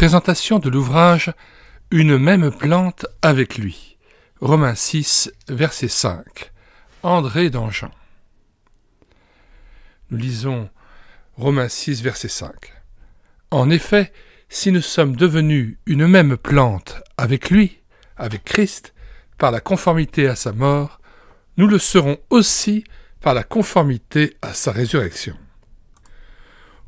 Présentation de l'ouvrage « Une même plante avec lui » Romains 6, verset 5. André d'Anjan. Nous lisons Romains 6, verset 5. En effet, si nous sommes devenus une même plante avec lui, avec Christ, par la conformité à sa mort, nous le serons aussi par la conformité à sa résurrection.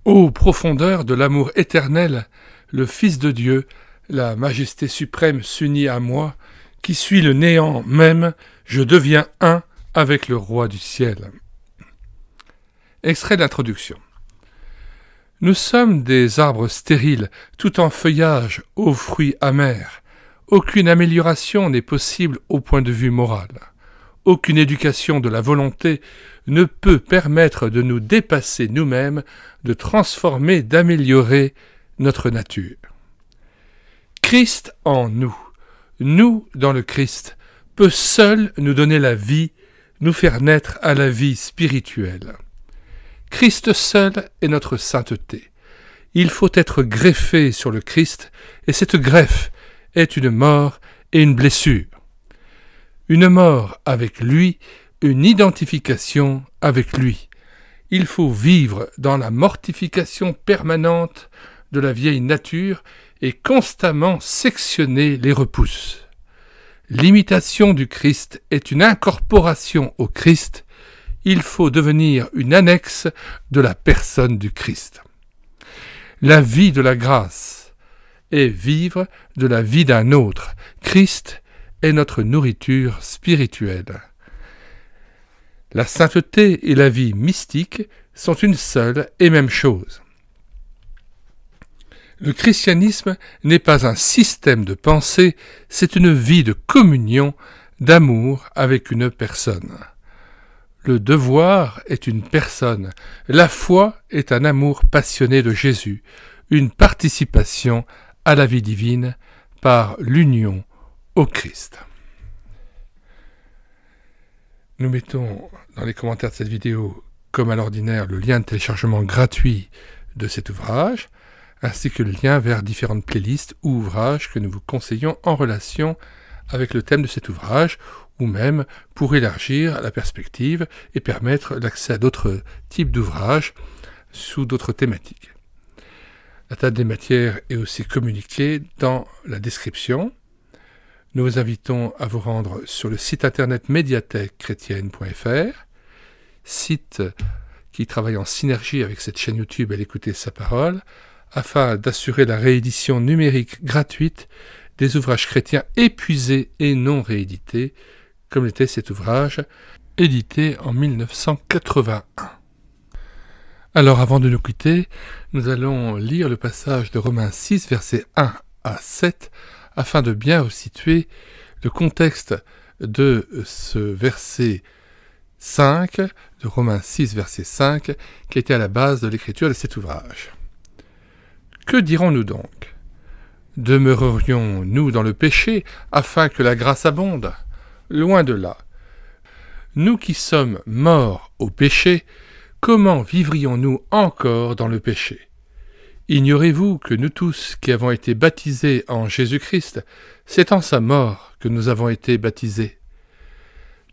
Ô profondeur de l'amour éternel, le Fils de Dieu, la majesté suprême s'unit à moi, qui suis le néant même, je deviens un avec le roi du ciel. Extrait d'introduction. Nous sommes des arbres stériles, tout en feuillage, aux fruits amers. Aucune amélioration n'est possible au point de vue moral. Aucune éducation de la volonté ne peut permettre de nous dépasser nous-mêmes, de transformer, d'améliorer notre nature. Christ en nous, nous dans le Christ, peut seul nous donner la vie, nous faire naître à la vie spirituelle. Christ seul est notre sainteté. Il faut être greffé sur le Christ, et cette greffe est une mort et une blessure. Une mort avec lui, une identification avec lui. Il faut vivre dans la mortification permanente de la vieille nature et constamment sectionner les repousses. L'imitation du Christ est une incorporation au Christ. Il faut devenir une annexe de la personne du Christ. La vie de la grâce est vivre de la vie d'un autre. Christ est notre nourriture spirituelle. La sainteté et la vie mystique sont une seule et même chose. Le christianisme n'est pas un système de pensée, c'est une vie de communion, d'amour avec une personne. Le devoir est une personne, la foi est un amour passionné de Jésus, une participation à la vie divine par l'union au Christ. Nous mettons dans les commentaires de cette vidéo, comme à l'ordinaire, le lien de téléchargement gratuit de cet ouvrage, ainsi que le lien vers différentes playlists ou ouvrages que nous vous conseillons en relation avec le thème de cet ouvrage, ou même pour élargir la perspective et permettre l'accès à d'autres types d'ouvrages sous d'autres thématiques. La table des matières est aussi communiquée dans la description. Nous vous invitons à vous rendre sur le site internet médiathèque-chrétienne.fr, site qui travaille en synergie avec cette chaîne YouTube à l'écouter sa parole, afin d'assurer la réédition numérique gratuite des ouvrages chrétiens épuisés et non réédités, comme l'était cet ouvrage, édité en 1981. Alors avant de nous quitter, nous allons lire le passage de Romains 6, versets 1 à 7, afin de bien resituer le contexte de ce verset 5, de Romains 6, verset 5, qui était à la base de l'écriture de cet ouvrage. Que dirons-nous donc? Demeurerions-nous dans le péché afin que la grâce abonde? Loin de là. Nous qui sommes morts au péché, comment vivrions-nous encore dans le péché? Ignorez-vous que nous tous qui avons été baptisés en Jésus-Christ, c'est en sa mort que nous avons été baptisés.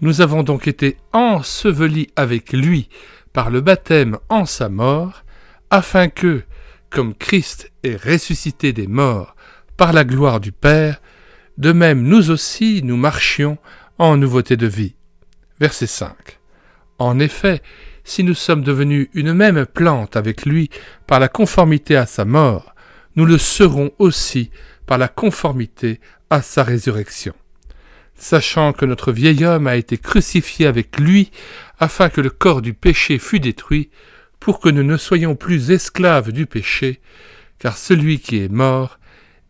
Nous avons donc été ensevelis avec lui par le baptême en sa mort, afin que, comme Christ est ressuscité des morts par la gloire du Père, de même nous aussi nous marchions en nouveauté de vie. Verset 5. En effet, si nous sommes devenus une même plante avec lui par la conformité à sa mort, nous le serons aussi par la conformité à sa résurrection. Sachant que notre vieil homme a été crucifié avec lui, afin que le corps du péché fût détruit, pour que nous ne soyons plus esclaves du péché, car celui qui est mort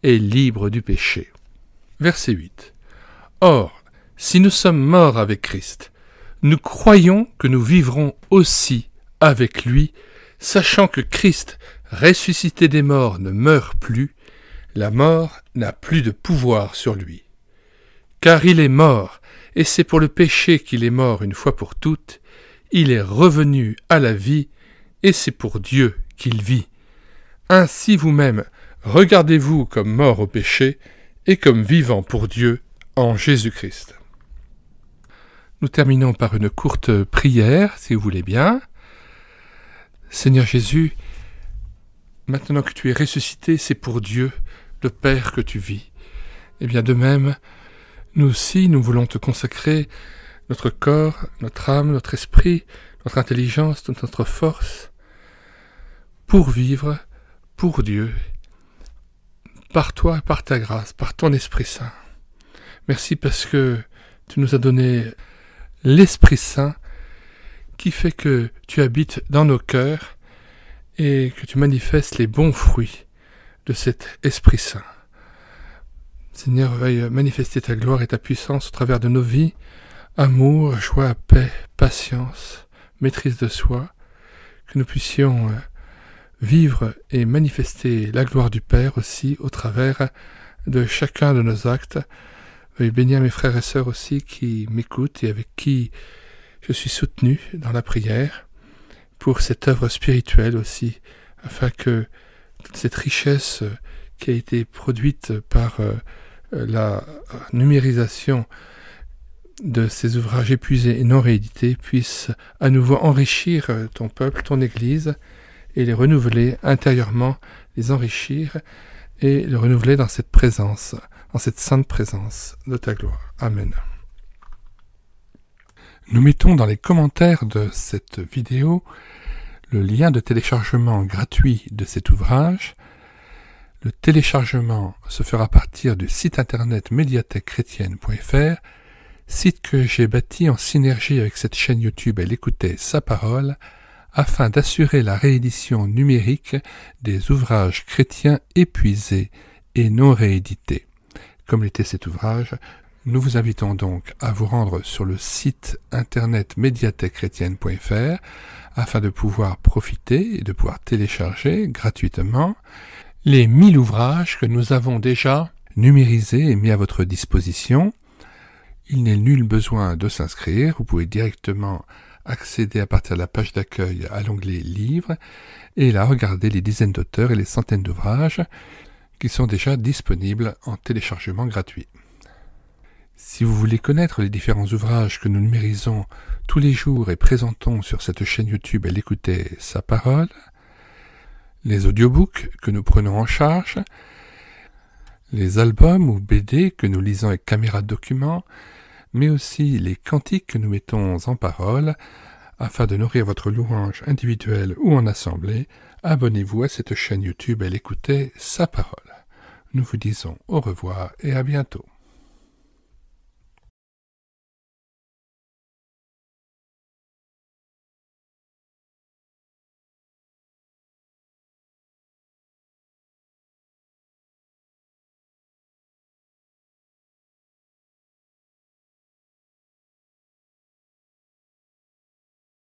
est libre du péché. Verset 8. Or, si nous sommes morts avec Christ, nous croyons que nous vivrons aussi avec lui, sachant que Christ, ressuscité des morts, ne meurt plus, la mort n'a plus de pouvoir sur lui. Car il est mort, et c'est pour le péché qu'il est mort une fois pour toutes, il est revenu à la vie, et c'est pour Dieu qu'il vit. Ainsi vous-même, regardez-vous comme mort au péché et comme vivant pour Dieu en Jésus-Christ. Nous terminons par une courte prière, si vous voulez bien. Seigneur Jésus, maintenant que tu es ressuscité, c'est pour Dieu, le Père, que tu vis. Et bien de même, nous aussi, nous voulons te consacrer notre corps, notre âme, notre esprit, notre intelligence, toute notre force, pour vivre pour Dieu, par toi, par ta grâce, par ton Esprit Saint. Merci parce que tu nous as donné l'Esprit Saint qui fait que tu habites dans nos cœurs et que tu manifestes les bons fruits de cet Esprit Saint. Seigneur, veuille manifester ta gloire et ta puissance au travers de nos vies, amour, joie, paix, patience, maîtrise de soi, que nous puissions vivre et manifester la gloire du Père aussi au travers de chacun de nos actes. Veuille bénir mes frères et sœurs aussi qui m'écoutent et avec qui je suis soutenu dans la prière pour cette œuvre spirituelle aussi, afin que toute cette richesse qui a été produite par la numérisation de ces ouvrages épuisés et non réédités puisse à nouveau enrichir ton peuple, ton Église, et les renouveler intérieurement, les enrichir et les renouveler dans cette présence, dans cette sainte présence de ta gloire. Amen. Nous mettons dans les commentaires de cette vidéo le lien de téléchargement gratuit de cet ouvrage. Le téléchargement se fera à partir du site internet médiathèquechrétienne.fr, site que j'ai bâti en synergie avec cette chaîne YouTube Elle écoutait sa parole, afin d'assurer la réédition numérique des ouvrages chrétiens épuisés et non réédités. Comme l'était cet ouvrage, nous vous invitons donc à vous rendre sur le site internet médiathèquechrétienne.fr afin de pouvoir profiter et de pouvoir télécharger gratuitement les 1000 ouvrages que nous avons déjà numérisés et mis à votre disposition. Il n'est nul besoin de s'inscrire, vous pouvez directement accéder à partir de la page d'accueil à l'onglet Livres et là regarder les dizaines d'auteurs et les centaines d'ouvrages qui sont déjà disponibles en téléchargement gratuit. Si vous voulez connaître les différents ouvrages que nous numérisons tous les jours et présentons sur cette chaîne YouTube Elle écoutait sa parole, les audiobooks que nous prenons en charge, les albums ou BD que nous lisons avec caméra de document, mais aussi les cantiques que nous mettons en parole, afin de nourrir votre louange individuelle ou en assemblée, abonnez-vous à cette chaîne YouTube Elle écoutait sa parole. Nous vous disons au revoir et à bientôt.